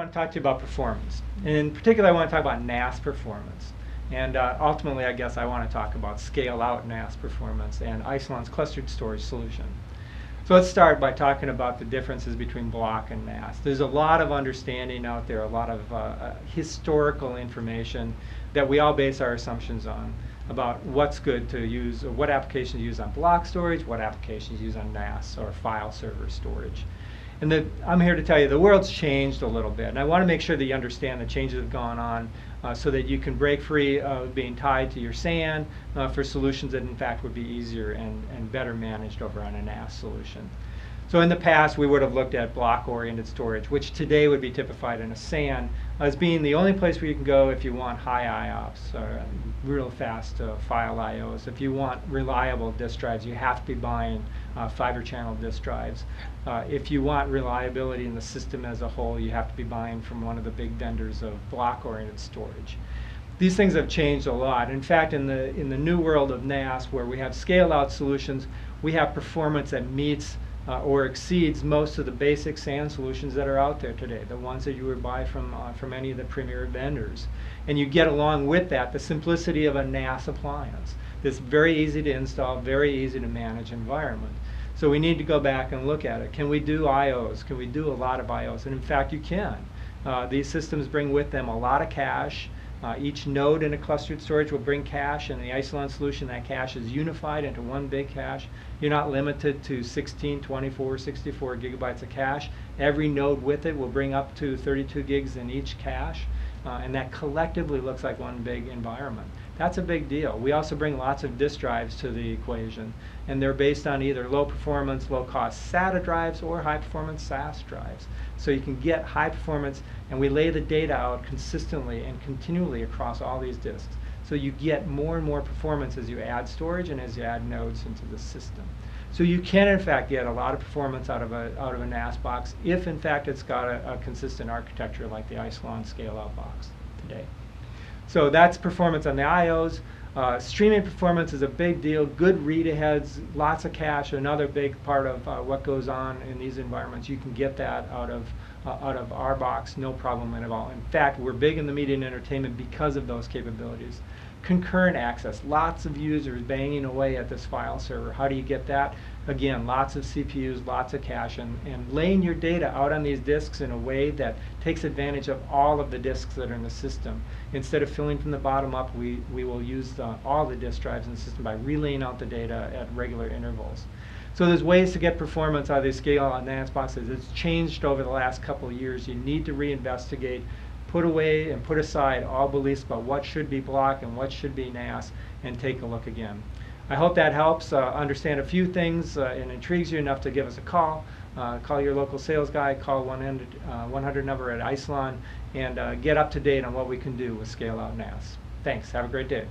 want to talk to you about performance. In particular, I want to talk about NAS performance. And ultimately, I guess I want to talk about scale-out NAS performance and Isilon's clustered storage solution. So let's start by talking about the differences between block and NAS. There's a lot of understanding out there, a lot of historical information that we all base our assumptions on about what's good to use, or what applications use on block storage, what applications use on NAS or file server storage. And I'm here to tell you the world's changed a little bit, and I want to make sure that you understand the changes that have gone on so that you can break free of being tied to your SAN for solutions that in fact would be easier and better managed over on a NAS solution. So in the past, we would have looked at block-oriented storage, which today would be typified in a SAN as being the only place where you can go if you want high IOPS, or real fast file IOs. If you want reliable disk drives, you have to be buying fiber channel disk drives. If you want reliability in the system as a whole, you have to be buying from one of the big vendors of block-oriented storage. These things have changed a lot. In fact, in the new world of NAS, where we have scale-out solutions, we have performance that meets or exceeds most of the basic SAN solutions that are out there today, the ones that you would buy from any of the premier vendors. And you get along with that the simplicity of a NAS appliance. This very easy to install, very easy to manage environment. So we need to go back and look at it. Can we do IOs? Can we do a lot of IOs? And in fact, you can. These systems bring with them a lot of cache. Each node in a clustered storage will bring cache. In the Isilon solution, that cache is unified into one big cache. You're not limited to 16, 24, 64 gigabytes of cache. Every node with it will bring up to 32 gigs in each cache. And that collectively looks like one big environment. That's a big deal. We also bring lots of disk drives to the equation, and they're based on either low performance, low cost SATA drives or high performance SAS drives. So you can get high performance, and we lay the data out consistently and continually across all these disks. So you get more and more performance as you add storage and as you add nodes into the system. So you can in fact get a lot of performance out of a NAS box if in fact it's got a consistent architecture like the Isilon scale-out box today. So that's performance on the IOs. Streaming performance is a big deal. Good read-aheads, lots of cache, another big part of what goes on in these environments. You can get that out of our box, no problem at all. In fact, we're big in the media and entertainment because of those capabilities. Concurrent access, lots of users banging away at this file server. How do you get that? Again, lots of CPUs, lots of cache, and laying your data out on these disks in a way that takes advantage of all of the disks that are in the system. Instead of filling from the bottom up, we will use all the disk drives in the system by relaying out the data at regular intervals. So there's ways to get performance out of these scale-out NAS boxes. It's changed over the last couple of years. You need to reinvestigate, put away and put aside all beliefs about what should be block and what should be NAS, and take a look again. I hope that helps understand a few things and intrigues you enough to give us a call. Call your local sales guy, call 100 number at Isilon, and get up to date on what we can do with scale-out NAS. Thanks. Have a great day.